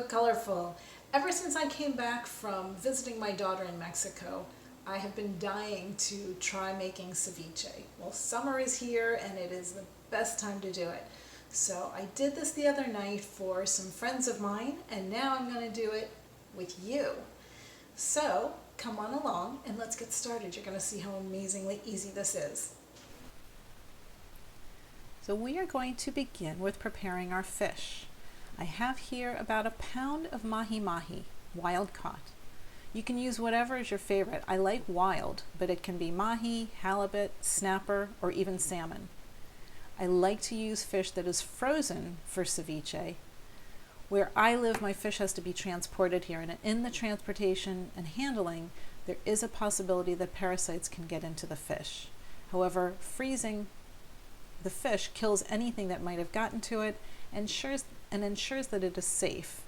colorful. Ever since I came back from visiting my daughter in Mexico, I have been dying to try making ceviche. Well, summer is here and it is the best time to do it. So I did this the other night for some friends of mine, and now I'm going to do it with you. So come on along and let's get started. You're going to see how amazingly easy this is. So we are going to begin with preparing our fish. I have here about a pound of mahi-mahi, wild caught. You can use whatever is your favorite. I like wild, but it can be mahi, halibut, snapper, or even salmon. I like to use fish that is frozen for ceviche. Where I live, my fish has to be transported here, and in the transportation and handling, there is a possibility that parasites can get into the fish. However, freezing the fish kills anything that might have gotten to it and ensures that it is safe.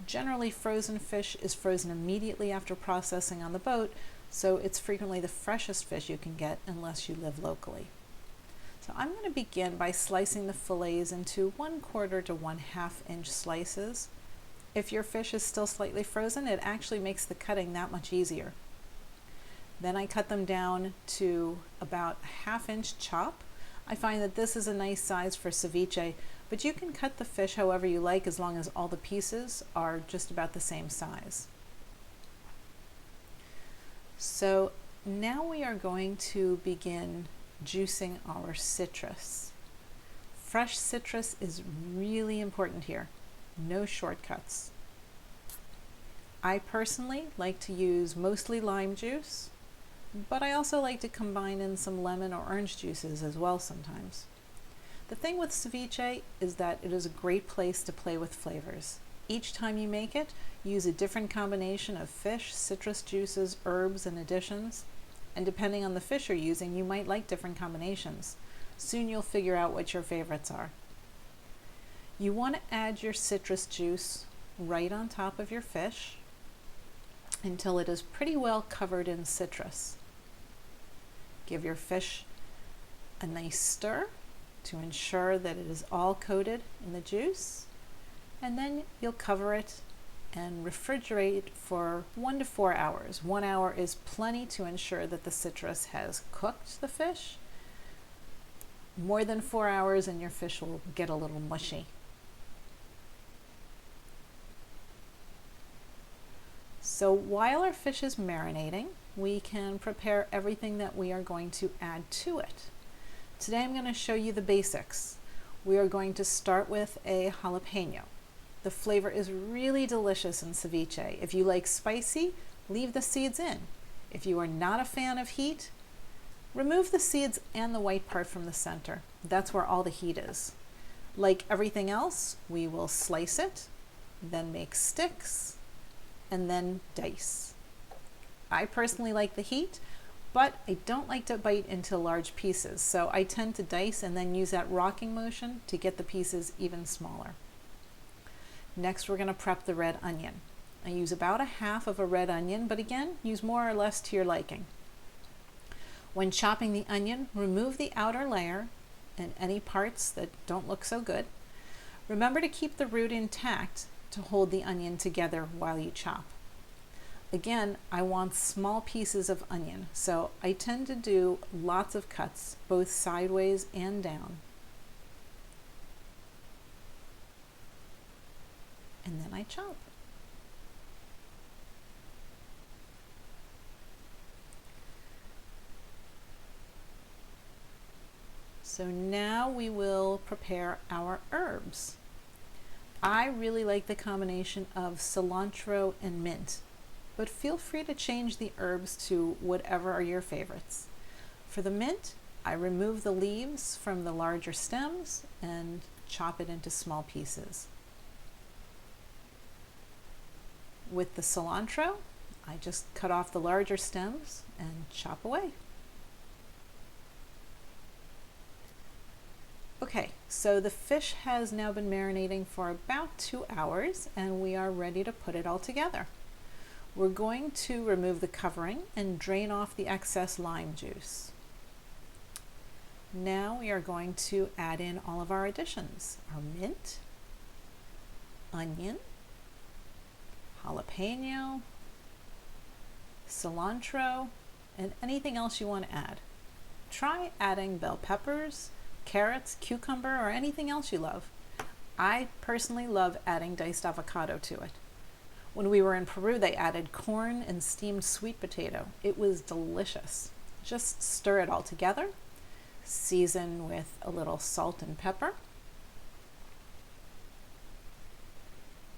Generally, frozen fish is frozen immediately after processing on the boat, so it's frequently the freshest fish you can get unless you live locally. So I'm going to begin by slicing the fillets into 1/4 to 1/2 inch slices. If your fish is still slightly frozen, it actually makes the cutting that much easier. Then I cut them down to about a 1/2 inch chop. I find that this is a nice size for ceviche, but you can cut the fish however you like as long as all the pieces are just about the same size. So now we are going to begin juicing our citrus. Fresh citrus is really important here. No shortcuts. I personally like to use mostly lime juice, but I also like to combine in some lemon or orange juices as well sometimes. The thing with ceviche is that it is a great place to play with flavors. Each time you make it, use a different combination of fish, citrus juices, herbs, and additions. And depending on the fish you're using, you might like different combinations. Soon you'll figure out what your favorites are. You want to add your citrus juice right on top of your fish until it is pretty well covered in citrus. Give your fish a nice stir to ensure that it is all coated in the juice, and then you'll cover it and refrigerate for 1 to 4 hours. 1 hour is plenty to ensure that the citrus has cooked the fish. More than 4 hours and your fish will get a little mushy. So while our fish is marinating, we can prepare everything that we are going to add to it. Today I'm going to show you the basics. We are going to start with a jalapeno. The flavor is really delicious in ceviche. If you like spicy, leave the seeds in. If you are not a fan of heat, remove the seeds and the white part from the center. That's where all the heat is. Like everything else, we will slice it, then make sticks, and then dice. I personally like the heat, but I don't like to bite into large pieces, so I tend to dice and then use that rocking motion to get the pieces even smaller. Next, we're going to prep the red onion. I use about 1/2 of a red onion, but again, use more or less to your liking. When chopping the onion, remove the outer layer and any parts that don't look so good. Remember to keep the root intact to hold the onion together while you chop. Again, I want small pieces of onion, so I tend to do lots of cuts, both sideways and down. And then I chop. So now we will prepare our herbs. I really like the combination of cilantro and mint, but feel free to change the herbs to whatever are your favorites. For the mint, I remove the leaves from the larger stems and chop it into small pieces. With the cilantro, I just cut off the larger stems and chop away. Okay, so the fish has now been marinating for about 2 hours and we are ready to put it all together. We're going to remove the covering and drain off the excess lime juice. Now we are going to add in all of our additions, our mint, onion, jalapeno, cilantro, and anything else you want to add. Try adding bell peppers, carrots, cucumber, or anything else you love. I personally love adding diced avocado to it. When we were in Peru, they added corn and steamed sweet potato. It was delicious. Just stir it all together, season with a little salt and pepper.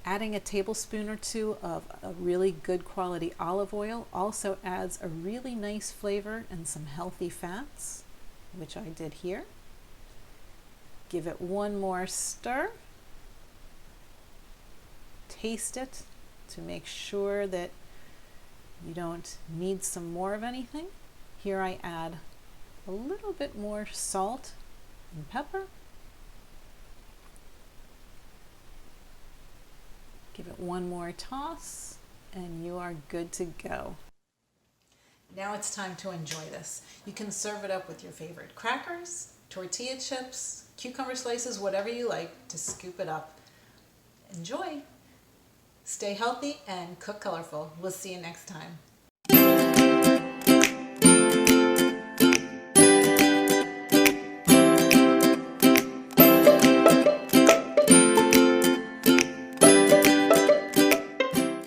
Adding a tablespoon or two of a really good quality olive oil also adds a really nice flavor and some healthy fats, which I did here. Give it one more stir. Taste it to make sure that you don't need some more of anything. Here I add a little bit more salt and pepper. Give it one more toss and you are good to go. Now it's time to enjoy this. You can serve it up with your favorite crackers, tortilla chips, cucumber slices, whatever you like to scoop it up. Enjoy! Stay healthy and cook colorful. We'll see you next time.